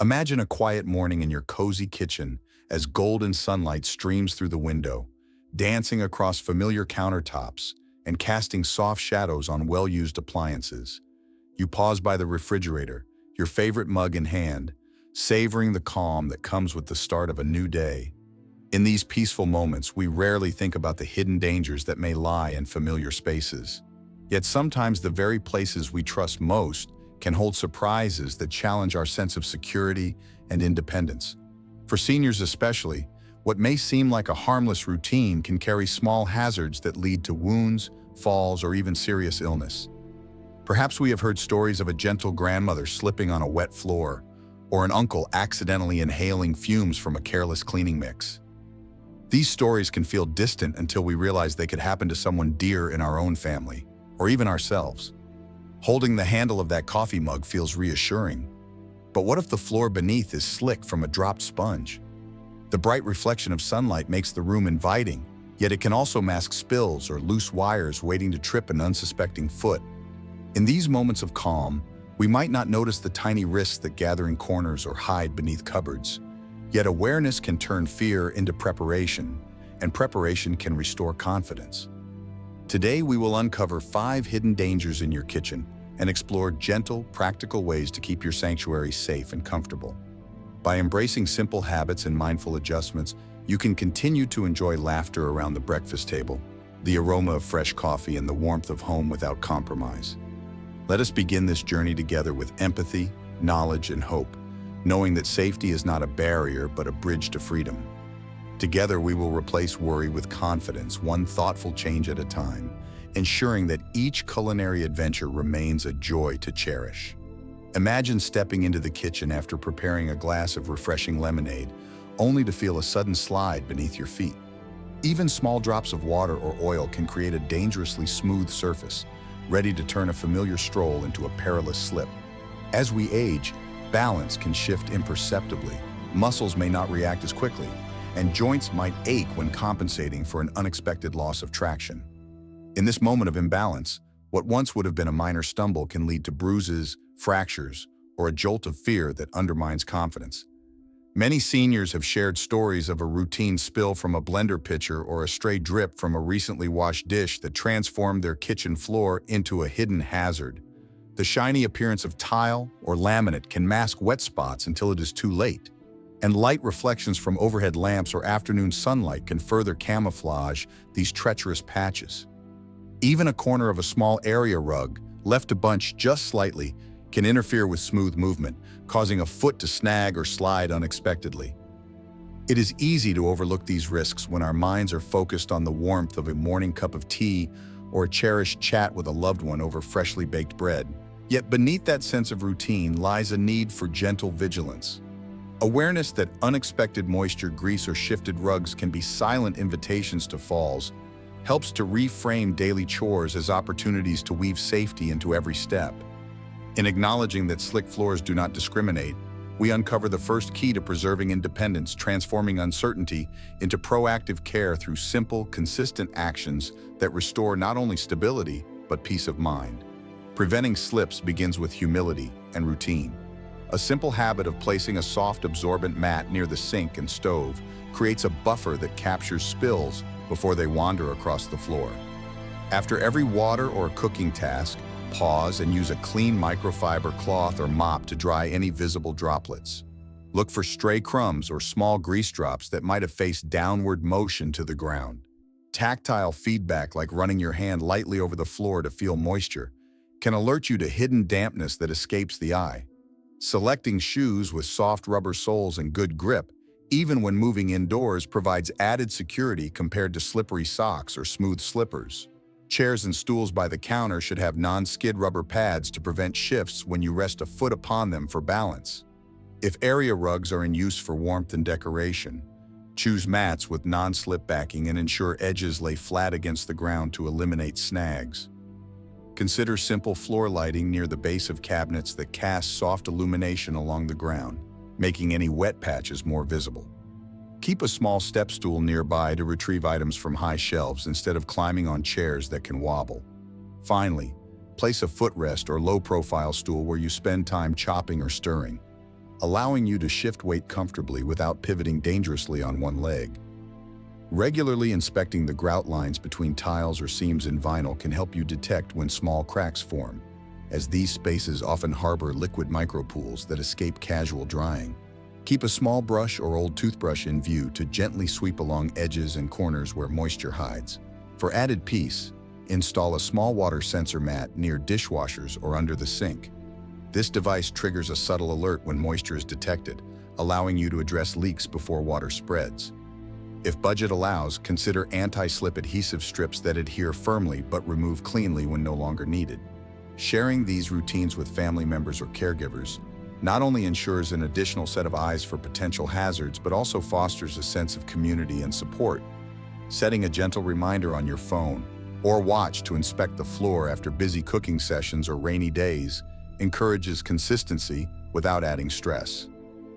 Imagine a quiet morning in your cozy kitchen as golden sunlight streams through the window, dancing across familiar countertops and casting soft shadows on well-used appliances. You pause by the refrigerator, your favorite mug in hand, savoring the calm that comes with the start of a new day. In these peaceful moments, we rarely think about the hidden dangers that may lie in familiar spaces. Yet sometimes the very places we trust most can hold surprises that challenge our sense of security and independence. For seniors especially, what may seem like a harmless routine can carry small hazards that lead to wounds, falls, or even serious illness. Perhaps we have heard stories of a gentle grandmother slipping on a wet floor, or an uncle accidentally inhaling fumes from a careless cleaning mix. These stories can feel distant until we realize they could happen to someone dear in our own family, or even ourselves. Holding the handle of that coffee mug feels reassuring. But what if the floor beneath is slick from a dropped sponge? The bright reflection of sunlight makes the room inviting, yet it can also mask spills or loose wires waiting to trip an unsuspecting foot. In these moments of calm, we might not notice the tiny risks that gather in corners or hide beneath cupboards. Yet awareness can turn fear into preparation, and preparation can restore confidence. Today, we will uncover 5 hidden dangers in your kitchen and explore gentle, practical ways to keep your sanctuary safe and comfortable. By embracing simple habits and mindful adjustments, you can continue to enjoy laughter around the breakfast table, the aroma of fresh coffee, and the warmth of home without compromise. Let us begin this journey together with empathy, knowledge, and hope, knowing that safety is not a barrier but a bridge to freedom. Together, we will replace worry with confidence, one thoughtful change at a time, ensuring that each culinary adventure remains a joy to cherish. Imagine stepping into the kitchen after preparing a glass of refreshing lemonade, only to feel a sudden slide beneath your feet. Even small drops of water or oil can create a dangerously smooth surface, ready to turn a familiar stroll into a perilous slip. As we age, balance can shift imperceptibly, muscles may not react as quickly, and joints might ache when compensating for an unexpected loss of traction. In this moment of imbalance, what once would have been a minor stumble can lead to bruises, fractures, or a jolt of fear that undermines confidence. Many seniors have shared stories of a routine spill from a blender pitcher or a stray drip from a recently washed dish that transformed their kitchen floor into a hidden hazard. The shiny appearance of tile or laminate can mask wet spots until it is too late, and light reflections from overhead lamps or afternoon sunlight can further camouflage these treacherous patches. Even a corner of a small area rug, left to bunch just slightly, can interfere with smooth movement, causing a foot to snag or slide unexpectedly. It is easy to overlook these risks when our minds are focused on the warmth of a morning cup of tea or a cherished chat with a loved one over freshly baked bread. Yet beneath that sense of routine lies a need for gentle vigilance. Awareness that unexpected moisture, grease, or shifted rugs can be silent invitations to falls helps to reframe daily chores as opportunities to weave safety into every step. In acknowledging that slick floors do not discriminate, we uncover the first key to preserving independence, transforming uncertainty into proactive care through simple, consistent actions that restore not only stability, but peace of mind. Preventing slips begins with humility and routine. A simple habit of placing a soft, absorbent mat near the sink and stove creates a buffer that captures spills before they wander across the floor. After every water or cooking task, pause and use a clean microfiber cloth or mop to dry any visible droplets. Look for stray crumbs or small grease drops that might have faced downward motion to the ground. Tactile feedback, like running your hand lightly over the floor to feel moisture, can alert you to hidden dampness that escapes the eye. Selecting shoes with soft rubber soles and good grip, even when moving indoors, provides added security compared to slippery socks or smooth slippers. Chairs and stools by the counter should have non-skid rubber pads to prevent shifts when you rest a foot upon them for balance. If area rugs are in use for warmth and decoration, choose mats with non-slip backing and ensure edges lay flat against the ground to eliminate snags. Consider simple floor lighting near the base of cabinets that cast soft illumination along the ground, making any wet patches more visible. Keep a small step stool nearby to retrieve items from high shelves instead of climbing on chairs that can wobble. Finally, place a footrest or low-profile stool where you spend time chopping or stirring. allowing you to shift weight comfortably without pivoting dangerously on one leg. Regularly inspecting the grout lines between tiles or seams in vinyl can help you detect when small cracks form, as these spaces often harbor liquid micropools that escape casual drying. Keep a small brush or old toothbrush in view to gently sweep along edges and corners where moisture hides. For added peace, install a small water sensor mat near dishwashers or under the sink. This device triggers a subtle alert when moisture is detected, allowing you to address leaks before water spreads. If budget allows, consider anti-slip adhesive strips that adhere firmly but remove cleanly when no longer needed. Sharing these routines with family members or caregivers not only ensures an additional set of eyes for potential hazards, but also fosters a sense of community and support. Setting a gentle reminder on your phone or watch to inspect the floor after busy cooking sessions or rainy days encourages consistency without adding stress.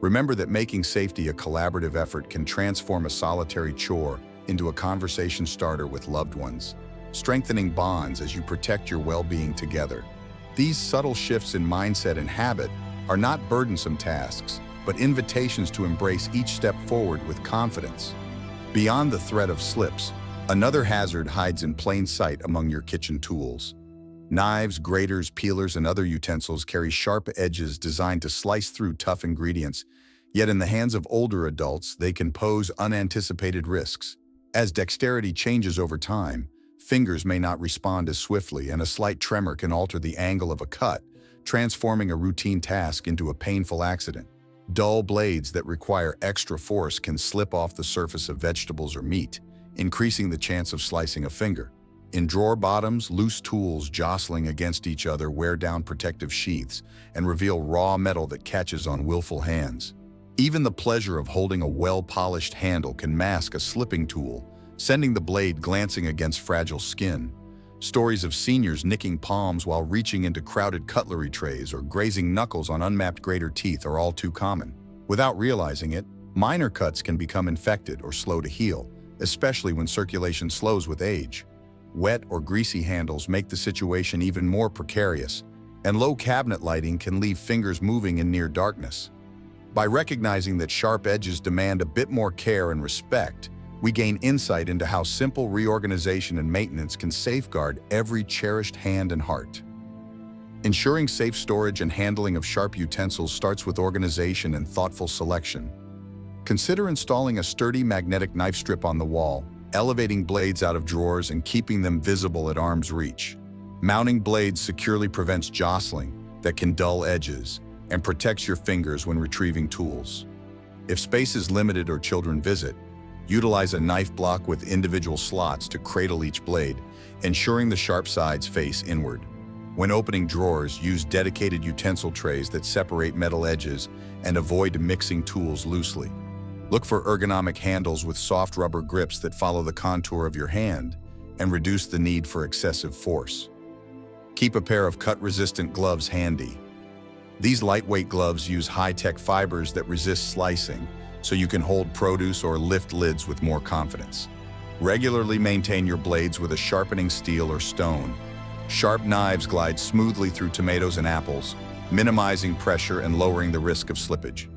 Remember that making safety a collaborative effort can transform a solitary chore into a conversation starter with loved ones, strengthening bonds as you protect your well-being together. These subtle shifts in mindset and habit are not burdensome tasks, but invitations to embrace each step forward with confidence. Beyond the threat of slips, another hazard hides in plain sight among your kitchen tools. Knives, graters, peelers, and other utensils carry sharp edges designed to slice through tough ingredients, yet in the hands of older adults, they can pose unanticipated risks. As dexterity changes over time, fingers may not respond as swiftly, and a slight tremor can alter the angle of a cut, transforming a routine task into a painful accident. Dull blades that require extra force can slip off the surface of vegetables or meat, increasing the chance of slicing a finger. In drawer bottoms, loose tools jostling against each other wear down protective sheaths and reveal raw metal that catches on willful hands. Even the pleasure of holding a well-polished handle can mask a slipping tool, sending the blade glancing against fragile skin. Stories of seniors nicking palms while reaching into crowded cutlery trays or grazing knuckles on unmapped grater teeth are all too common. Without realizing it, minor cuts can become infected or slow to heal, especially when circulation slows with age. Wet or greasy handles make the situation even more precarious, and low cabinet lighting can leave fingers moving in near darkness. By recognizing that sharp edges demand a bit more care and respect, we gain insight into how simple reorganization and maintenance can safeguard every cherished hand and heart. Ensuring safe storage and handling of sharp utensils starts with organization and thoughtful selection. Consider installing a sturdy magnetic knife strip on the wall, elevating blades out of drawers and keeping them visible at arm's reach. Mounting blades securely prevents jostling that can dull edges and protects your fingers when retrieving tools. If space is limited or children visit, utilize a knife block with individual slots to cradle each blade, ensuring the sharp sides face inward. When opening drawers, use dedicated utensil trays that separate metal edges and avoid mixing tools loosely. Look for ergonomic handles with soft rubber grips that follow the contour of your hand and reduce the need for excessive force. Keep a pair of cut-resistant gloves handy. These lightweight gloves use high-tech fibers that resist slicing, so you can hold produce or lift lids with more confidence. Regularly maintain your blades with a sharpening steel or stone. Sharp knives glide smoothly through tomatoes and apples, minimizing pressure and lowering the risk of slippage.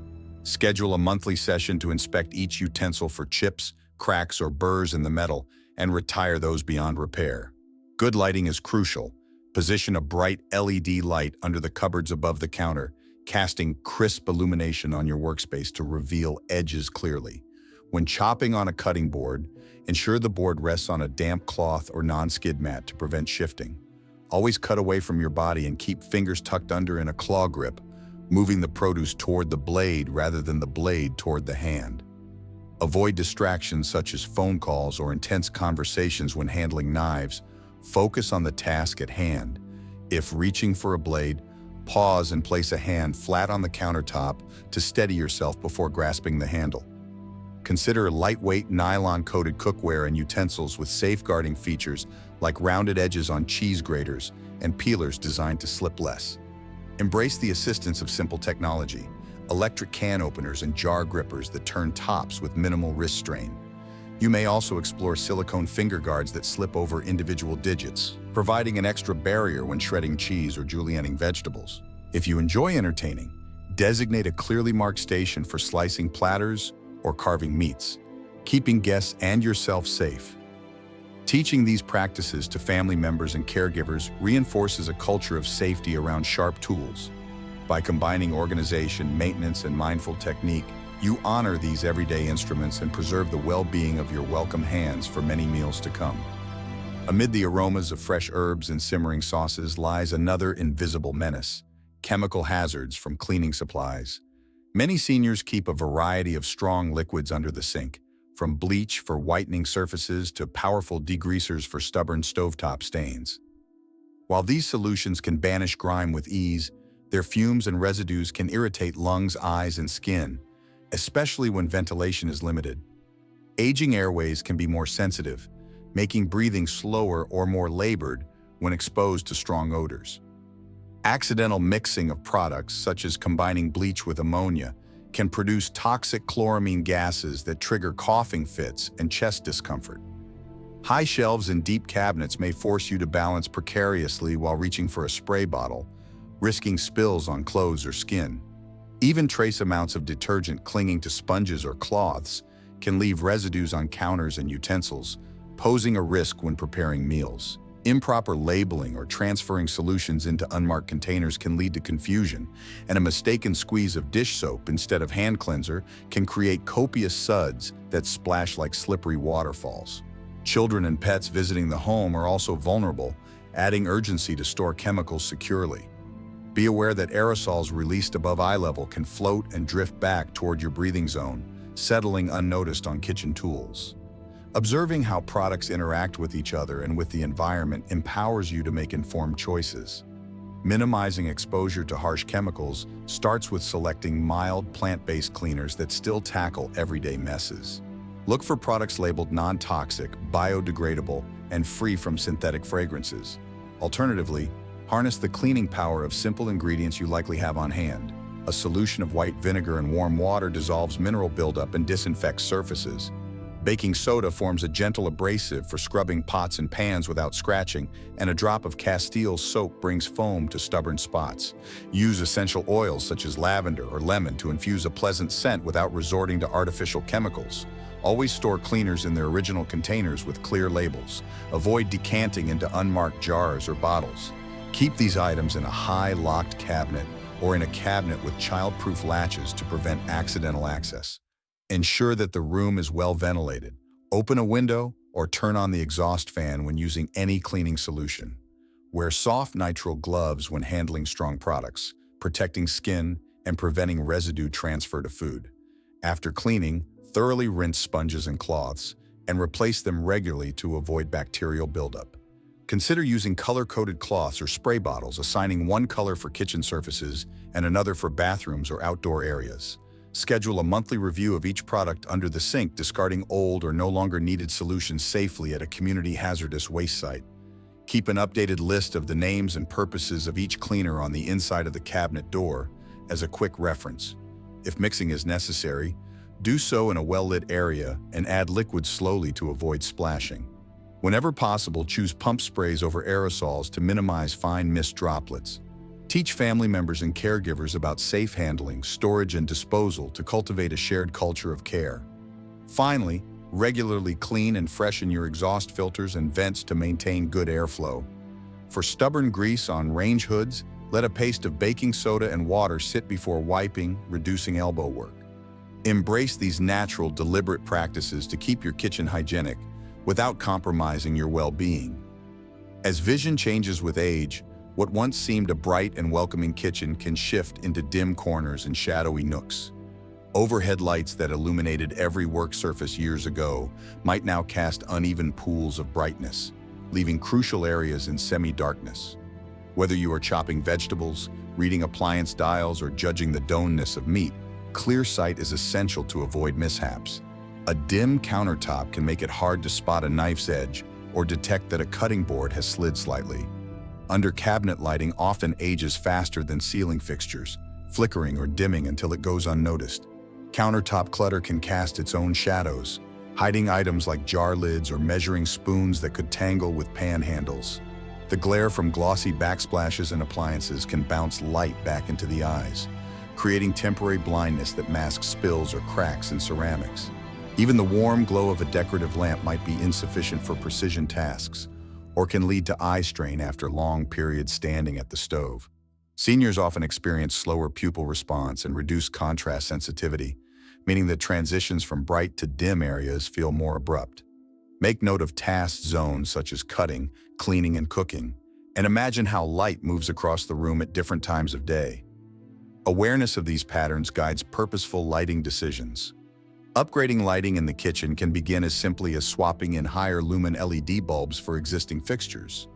Schedule a monthly session to inspect each utensil for chips, cracks, or burrs in the metal and retire those beyond repair. Good lighting is crucial. Position a bright LED light under the cupboards above the counter, casting crisp illumination on your workspace to reveal edges clearly. When chopping on a cutting board, ensure the board rests on a damp cloth or non-skid mat to prevent shifting. Always cut away from your body and keep fingers tucked under in a claw grip, moving the produce toward the blade rather than the blade toward the hand. Avoid distractions such as phone calls or intense conversations when handling knives. Focus on the task at hand. If reaching for a blade, pause and place a hand flat on the countertop to steady yourself before grasping the handle. Consider lightweight nylon-coated cookware and utensils with safeguarding features like rounded edges on cheese graters and peelers designed to slip less. Embrace the assistance of simple technology, electric can openers and jar grippers that turn tops with minimal wrist strain. You may also explore silicone finger guards that slip over individual digits, providing an extra barrier when shredding cheese or julienning vegetables. If you enjoy entertaining, Designate a clearly marked station for slicing platters or carving meats, keeping guests and yourself safe. Teaching these practices to family members and caregivers reinforces a culture of safety around sharp tools. By combining organization, maintenance, and mindful technique, you honor these everyday instruments and preserve the well-being of your welcome hands for many meals to come. Amid the aromas of fresh herbs and simmering sauces lies another invisible menace: chemical hazards from cleaning supplies. Many seniors keep a variety of strong liquids under the sink, from bleach for whitening surfaces to powerful degreasers for stubborn stovetop stains. While these solutions can banish grime with ease, their fumes and residues can irritate lungs, eyes, and skin, especially when ventilation is limited. Aging airways can be more sensitive, making breathing slower or more labored when exposed to strong odors. Accidental mixing of products, such as combining bleach with ammonia, can produce toxic chloramine gases that trigger coughing fits and chest discomfort. High shelves in deep cabinets may force you to balance precariously while reaching for a spray bottle, risking spills on clothes or skin. Even trace amounts of detergent clinging to sponges or cloths can leave residues on counters and utensils, posing a risk when preparing meals. Improper labeling or transferring solutions into unmarked containers can lead to confusion, and a mistaken squeeze of dish soap instead of hand cleanser can create copious suds that splash like slippery waterfalls. Children and pets visiting the home are also vulnerable, adding urgency to store chemicals securely. Be aware that aerosols released above eye level can float and drift back toward your breathing zone, settling unnoticed on kitchen tools. Observing how products interact with each other and with the environment empowers you to make informed choices. Minimizing exposure to harsh chemicals starts with selecting mild, plant-based cleaners that still tackle everyday messes. Look for products labeled non-toxic, biodegradable, and free from synthetic fragrances. Alternatively, harness the cleaning power of simple ingredients you likely have on hand. A solution of white vinegar and warm water dissolves mineral buildup and disinfects surfaces. Baking soda forms a gentle abrasive for scrubbing pots and pans without scratching, and a drop of Castile soap brings foam to stubborn spots. Use essential oils such as lavender or lemon to infuse a pleasant scent without resorting to artificial chemicals. Always store cleaners in their original containers with clear labels. Avoid decanting into unmarked jars or bottles. Keep these items in a high, locked cabinet or in a cabinet with child-proof latches to prevent accidental access. Ensure that the room is well ventilated. Open a window or turn on the exhaust fan when using any cleaning solution. Wear soft nitrile gloves when handling strong products, protecting skin and preventing residue transfer to food. After cleaning, thoroughly rinse sponges and cloths and replace them regularly to avoid bacterial buildup. Consider using color-coded cloths or spray bottles, assigning one color for kitchen surfaces and another for bathrooms or outdoor areas. Schedule a monthly review of each product under the sink, discarding old or no longer needed solutions safely at a community hazardous waste site. Keep an updated list of the names and purposes of each cleaner on the inside of the cabinet door as a quick reference. If mixing is necessary, do so in a well-lit area and add liquid slowly to avoid splashing. Whenever possible, choose pump sprays over aerosols to minimize fine mist droplets. Teach family members and caregivers about safe handling, storage, and disposal to cultivate a shared culture of care. Finally, regularly clean and freshen your exhaust filters and vents to maintain good airflow. For stubborn grease on range hoods, let a paste of baking soda and water sit before wiping, reducing elbow work. Embrace these natural, deliberate practices to keep your kitchen hygienic without compromising your well-being. As vision changes with age, what once seemed a bright and welcoming kitchen can shift into dim corners and shadowy nooks. Overhead lights that illuminated every work surface years ago might now cast uneven pools of brightness, leaving crucial areas in semi-darkness. Whether you are chopping vegetables, reading appliance dials, or judging the doneness of meat, clear sight is essential to avoid mishaps. A dim countertop can make it hard to spot a knife's edge or detect that a cutting board has slid slightly. Under cabinet lighting often ages faster than ceiling fixtures, flickering or dimming until it goes unnoticed. Countertop clutter can cast its own shadows, hiding items like jar lids or measuring spoons that could tangle with pan handles. The glare from glossy backsplashes and appliances can bounce light back into the eyes, creating temporary blindness that masks spills or cracks in ceramics. Even the warm glow of a decorative lamp might be insufficient for precision tasks, or can lead to eye strain after long periods standing at the stove. Seniors often experience slower pupil response and reduced contrast sensitivity, meaning that transitions from bright to dim areas feel more abrupt. Make note of task zones such as cutting, cleaning, and cooking, and imagine how light moves across the room at different times of day. Awareness of these patterns guides purposeful lighting decisions. Upgrading lighting in the kitchen can begin as simply as swapping in higher lumen LED bulbs for existing fixtures.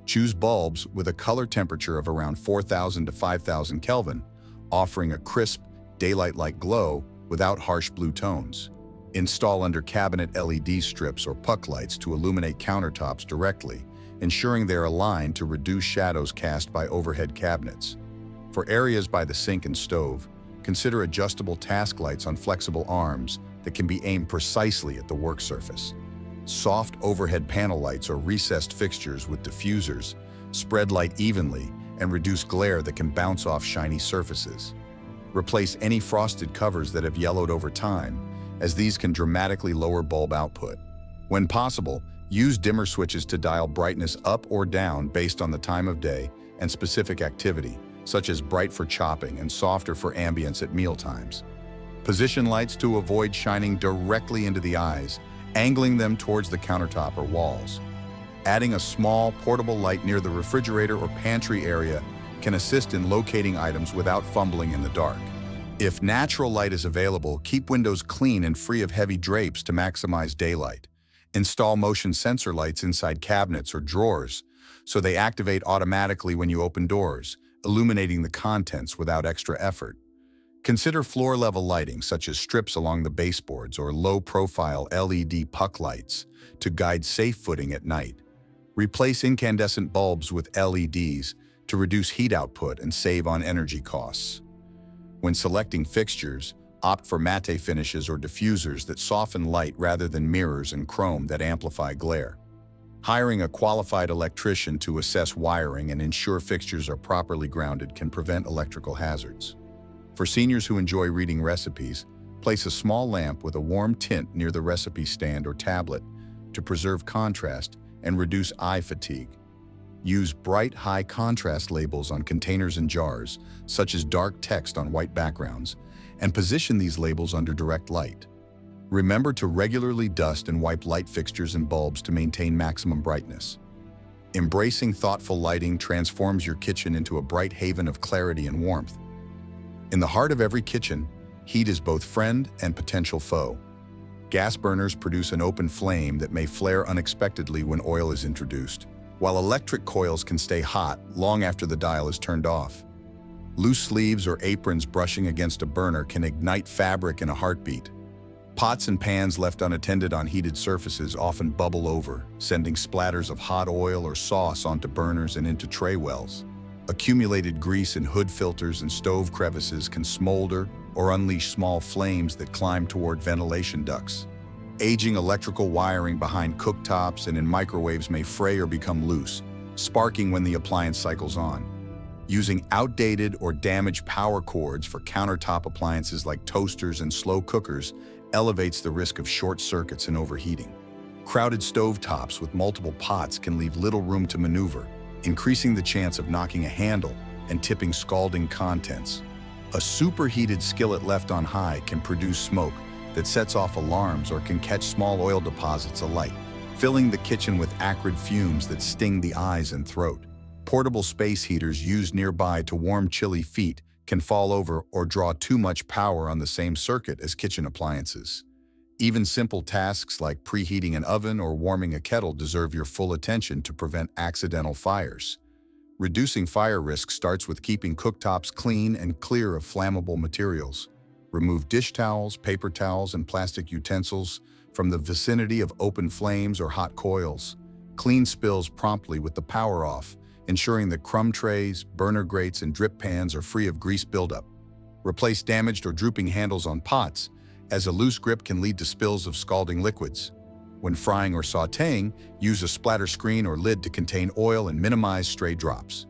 Choose bulbs with a color temperature of around 4,000 to 5,000 Kelvin, offering a crisp, daylight-like glow without harsh blue tones. Install under cabinet LED strips or puck lights to illuminate countertops directly, ensuring they're aligned to reduce shadows cast by overhead cabinets. For areas by the sink and stove, consider adjustable task lights on flexible arms that can be aimed precisely at the work surface. Soft overhead panel lights or recessed fixtures with diffusers spread light evenly and reduce glare that can bounce off shiny surfaces. Replace any frosted covers that have yellowed over time, as these can dramatically lower bulb output. When possible, use dimmer switches to dial brightness up or down based on the time of day and specific activity, such as bright for chopping and softer for ambience at mealtimes. Position lights to avoid shining directly into the eyes, angling them towards the countertop or walls. Adding a small, portable light near the refrigerator or pantry area can assist in locating items without fumbling in the dark. If natural light is available, keep windows clean and free of heavy drapes to maximize daylight. Install motion sensor lights inside cabinets or drawers so they activate automatically when you open doors, illuminating the contents without extra effort. Consider floor-level lighting, such as strips along the baseboards or low-profile LED puck lights, to guide safe footing at night. Replace incandescent bulbs with LEDs to reduce heat output and save on energy costs. When selecting fixtures, opt for matte finishes or diffusers that soften light rather than mirrors and chrome that amplify glare. Hiring a qualified electrician to assess wiring and ensure fixtures are properly grounded can prevent electrical hazards. For seniors who enjoy reading recipes, place a small lamp with a warm tint near the recipe stand or tablet to preserve contrast and reduce eye fatigue. Use bright, high-contrast labels on containers and jars, such as dark text on white backgrounds, and position these labels under direct light. Remember to regularly dust and wipe light fixtures and bulbs to maintain maximum brightness. Embracing thoughtful lighting transforms your kitchen into a bright haven of clarity and warmth. In the heart of every kitchen, heat is both friend and potential foe. Gas burners produce an open flame that may flare unexpectedly when oil is introduced, while electric coils can stay hot long after the dial is turned off. Loose sleeves or aprons brushing against a burner can ignite fabric in a heartbeat. Pots and pans left unattended on heated surfaces often bubble over, sending splatters of hot oil or sauce onto burners and into tray wells. Accumulated grease in hood filters and stove crevices can smolder or unleash small flames that climb toward ventilation ducts. Aging electrical wiring behind cooktops and in microwaves may fray or become loose, sparking when the appliance cycles on. Using outdated or damaged power cords for countertop appliances like toasters and slow cookers elevates the risk of short circuits and overheating. Crowded stovetops with multiple pots can leave little room to maneuver, increasing the chance of knocking a handle and tipping scalding contents. A superheated skillet left on high can produce smoke that sets off alarms or can catch small oil deposits alight, filling the kitchen with acrid fumes that sting the eyes and throat. Portable space heaters used nearby to warm chilly feet can fall over or draw too much power on the same circuit as kitchen appliances. Even simple tasks like preheating an oven or warming a kettle deserve your full attention to prevent accidental fires. Reducing fire risk starts with keeping cooktops clean and clear of flammable materials. Remove dish towels, paper towels, and plastic utensils from the vicinity of open flames or hot coils. Clean spills promptly with the power off, ensuring that crumb trays, burner grates, and drip pans are free of grease buildup. Replace damaged or drooping handles on pots, as a loose grip can lead to spills of scalding liquids. When frying or sautéing, use a splatter screen or lid to contain oil and minimize stray drops.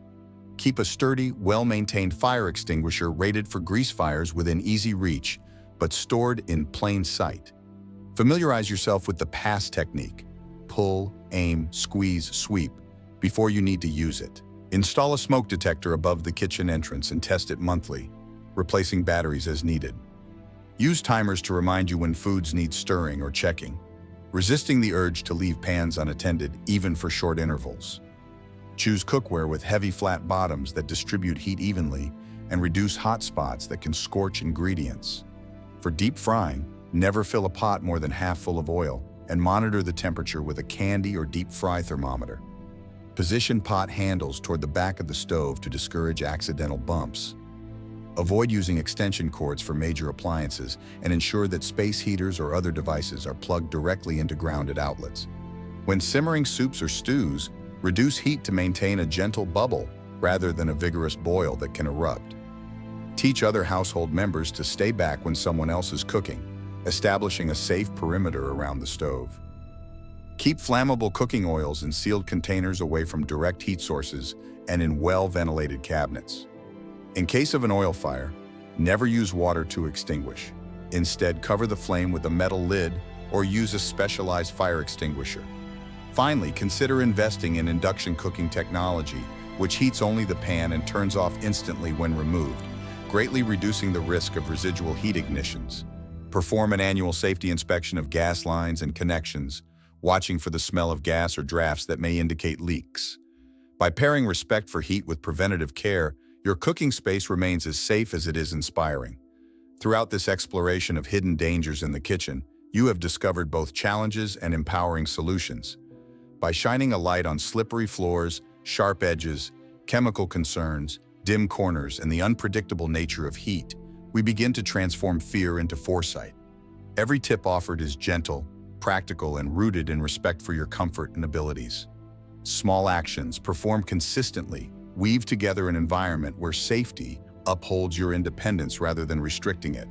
Keep a sturdy, well-maintained fire extinguisher rated for grease fires within easy reach, but stored in plain sight. Familiarize yourself with the pass technique. Pull, aim, squeeze, sweep before you need to use it. Install a smoke detector above the kitchen entrance and test it monthly, replacing batteries as needed. Use timers to remind you when foods need stirring or checking, resisting the urge to leave pans unattended even for short intervals. Choose cookware with heavy flat bottoms that distribute heat evenly and reduce hot spots that can scorch ingredients. For deep frying, never fill a pot more than half full of oil and monitor the temperature with a candy or deep fry thermometer. Position pot handles toward the back of the stove to discourage accidental bumps. Avoid using extension cords for major appliances and ensure that space heaters or other devices are plugged directly into grounded outlets. When simmering soups or stews, reduce heat to maintain a gentle bubble rather than a vigorous boil that can erupt. Teach other household members to stay back when someone else is cooking, establishing a safe perimeter around the stove. Keep flammable cooking oils in sealed containers away from direct heat sources and in well-ventilated cabinets. In case of an oil fire, never use water to extinguish. Instead, cover the flame with a metal lid or use a specialized fire extinguisher. Finally, consider investing in induction cooking technology, which heats only the pan and turns off instantly when removed, greatly reducing the risk of residual heat ignitions. Perform an annual safety inspection of gas lines and connections, watching for the smell of gas or drafts that may indicate leaks. By pairing respect for heat with preventative care, your cooking space remains as safe as it is inspiring. Throughout this exploration of hidden dangers in the kitchen, you have discovered both challenges and empowering solutions. By shining a light on slippery floors, sharp edges, chemical concerns, dim corners, and the unpredictable nature of heat, we begin to transform fear into foresight. Every tip offered is gentle, practical, and rooted in respect for your comfort and abilities. Small actions performed consistently weave together an environment where safety upholds your independence rather than restricting it.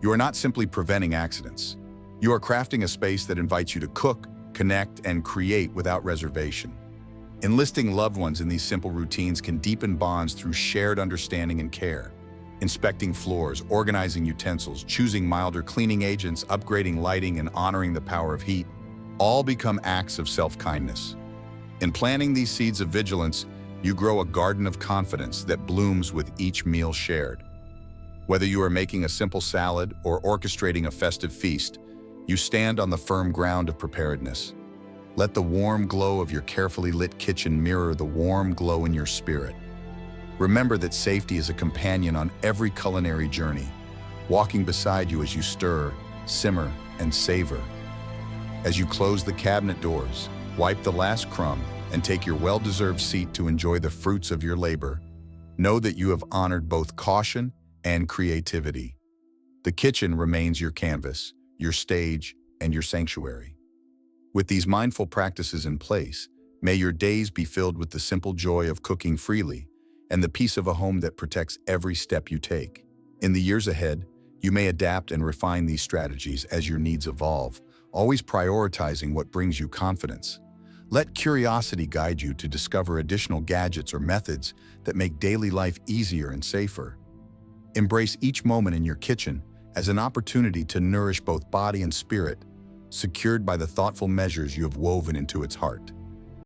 You are not simply preventing accidents. You are crafting a space that invites you to cook, connect, and create without reservation. Enlisting loved ones in these simple routines can deepen bonds through shared understanding and care. Inspecting floors, organizing utensils, choosing milder cleaning agents, upgrading lighting, and honoring the power of heat all become acts of self-kindness. In planting these seeds of vigilance, you grow a garden of confidence that blooms with each meal shared. Whether you are making a simple salad or orchestrating a festive feast, you stand on the firm ground of preparedness. Let the warm glow of your carefully lit kitchen mirror the warm glow in your spirit. Remember that safety is a companion on every culinary journey, walking beside you as you stir, simmer, and savor. As you close the cabinet doors, wipe the last crumb, and take your well-deserved seat to enjoy the fruits of your labor, know that you have honored both caution and creativity. The kitchen remains your canvas, your stage, and your sanctuary. With these mindful practices in place, may your days be filled with the simple joy of cooking freely and the peace of a home that protects every step you take. In the years ahead, you may adapt and refine these strategies as your needs evolve, always prioritizing what brings you confidence. Let curiosity guide you to discover additional gadgets or methods that make daily life easier and safer. Embrace each moment in your kitchen as an opportunity to nourish both body and spirit, secured by the thoughtful measures you have woven into its heart.